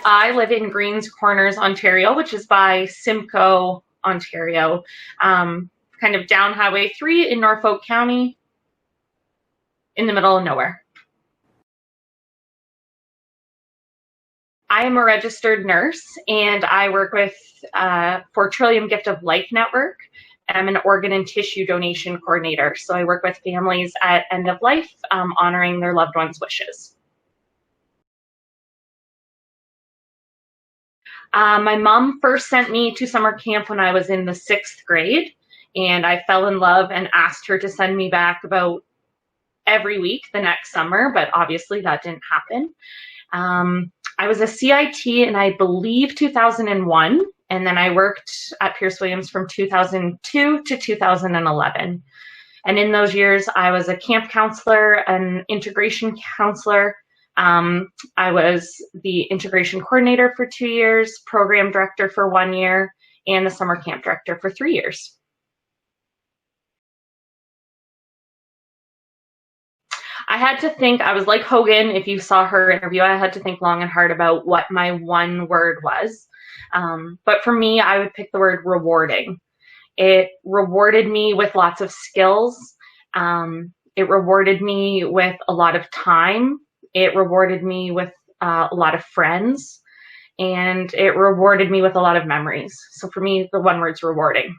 I live in Greens Corners, Ontario, which is by Simcoe, Ontario, kind of down Highway 3 in Norfolk County, in the middle of nowhere. I am a registered nurse, and I work with for Trillium Gift of Life Network. I'm an organ and tissue donation coordinator, so I work with families at end of life, honoring their loved ones' wishes. My mom first sent me to summer camp when I was in the 6th grade, and I fell in love and asked her to send me back about every week the next summer, but obviously that didn't happen. I was a CIT in, I believe, 2001, and then I worked at Pearce Williams from 2002 to 2011. And in those years, I was a camp counselor, an integration counselor. I was the integration coordinator for 2 years, program director for 1 year, and the summer camp director for 3 years. I had to think, I was like Hogan, if you saw her interview, I had to think long and hard about what my one word was. But for me, I would pick the word rewarding. It rewarded me with lots of skills. It rewarded me with a lot of time. It rewarded me with a lot of friends. And it rewarded me with a lot of memories. So for me, the one word's rewarding.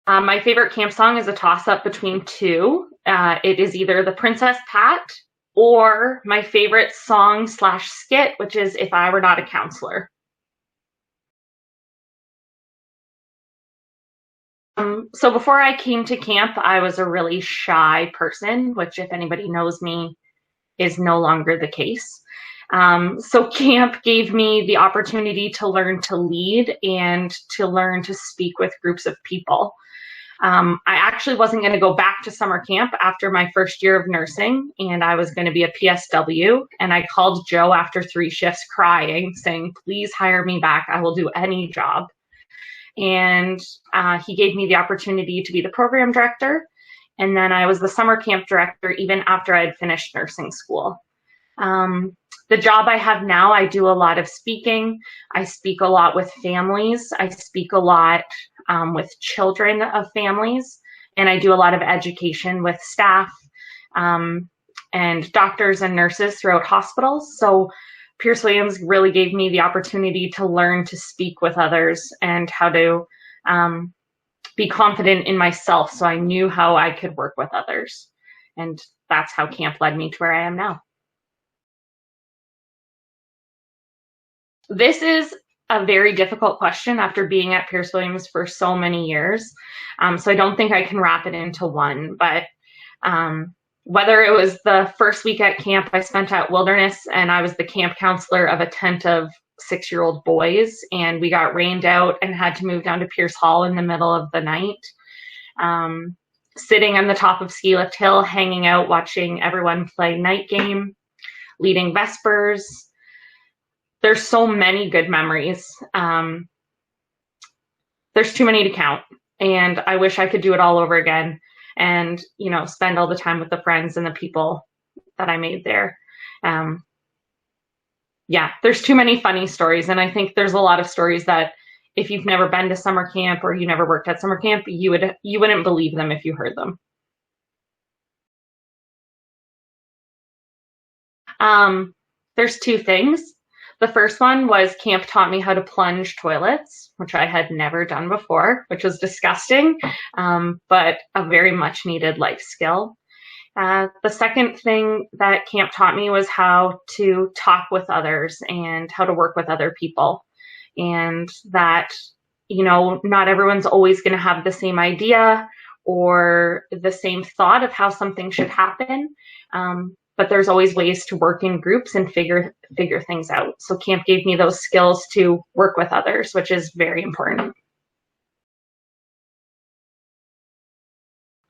My favorite camp song is a toss-up between two. It is either The Princess Pat or my favorite song / skit, which is If I Were Not a Counselor. So before I came to camp, I was a really shy person, which if anybody knows me is no longer the case. So camp gave me the opportunity to learn to lead and to learn to speak with groups of people. I actually wasn't going to go back to summer camp after my first year of nursing, and I was going to be a PSW. And I called Joe after 3 shifts crying, saying, please hire me back. I will do any job. And he gave me the opportunity to be the program director. And then I was the summer camp director even after I had finished nursing school. The job I have now, I do a lot of speaking. I speak a lot with families. I speak a lot with children of families. And I do a lot of education with staff and doctors and nurses throughout hospitals. So Pearce Williams really gave me the opportunity to learn to speak with others and how to be confident in myself, so I knew how I could work with others. And that's how camp led me to where I am now. This is a very difficult question after being at Pearce Williams for so many years. So I don't think I can wrap it into one, but whether it was the first week at camp I spent at Wilderness and I was the camp counselor of a tent of 6-year-old boys, and we got rained out and had to move down to Pierce Hall in the middle of the night. Sitting on the top of Ski Lift Hill, hanging out, watching everyone play night game, leading Vespers. There's so many good memories. There's too many to count, and I wish I could do it all over again and, you know, spend all the time with the friends and the people that I made there. Yeah, there's too many funny stories, and I think there's a lot of stories that if you've never been to summer camp or you never worked at summer camp, you wouldn't believe them if you heard them. There's 2 things. The first one was camp taught me how to plunge toilets, which I had never done before, which was disgusting, but a very much needed life skill. The second thing that camp taught me was how to talk with others and how to work with other people. And that, you know, not everyone's always going to have the same idea or the same thought of how something should happen. But there's always ways to work in groups and figure things out. So camp gave me those skills to work with others, which is very important.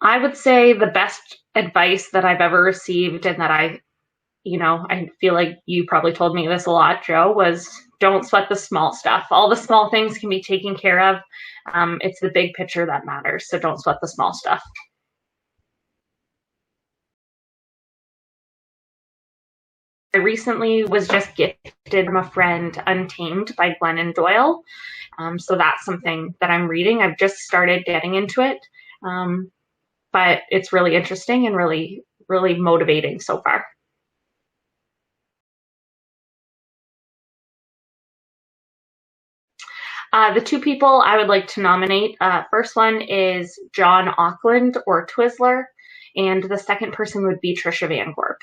I would say the best advice that I've ever received, and that I feel like you probably told me this a lot, Joe, was don't sweat the small stuff. All the small things can be taken care of. It's the big picture that matters. So don't sweat the small stuff. I recently was just gifted from a friend Untamed by Glennon Doyle. So that's something that I'm reading. I've just started getting into it, but it's really interesting and really, really motivating so far. The two people I would like to nominate, first one is John Auckland or Twizzler, and the second person would be Trisha Van Gorp.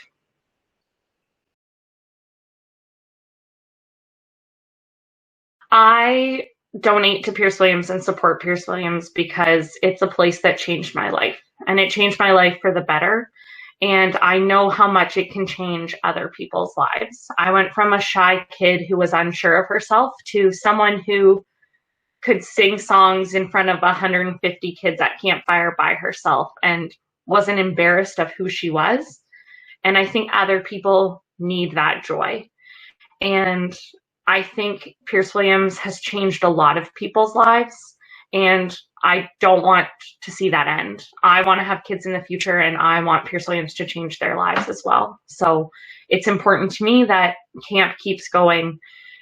I donate to Pearce Williams and support Pearce Williams because it's a place that changed my life, and it changed my life for the better. And I know how much it can change other people's lives. I went from a shy kid who was unsure of herself to someone who could sing songs in front of 150 kids at campfire by herself and wasn't embarrassed of who she was. And I think other people need that joy. And I think Pearce Williams has changed a lot of people's lives, and I don't want to see that end. I want to have kids in the future, and I want Pearce Williams to change their lives as well. So it's important to me that camp keeps going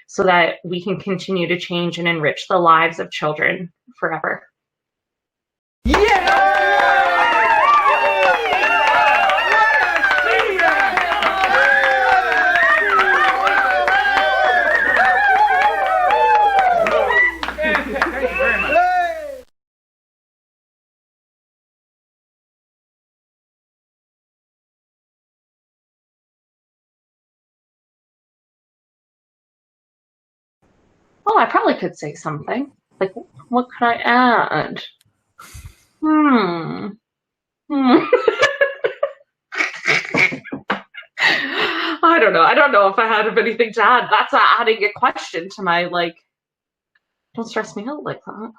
so that we can continue to change and enrich the lives of children forever. Yeah! Oh, I probably could say something. Like, what could I add? I don't know. I don't know if I had anything to add. That's adding a question to my, like, don't stress me out like that.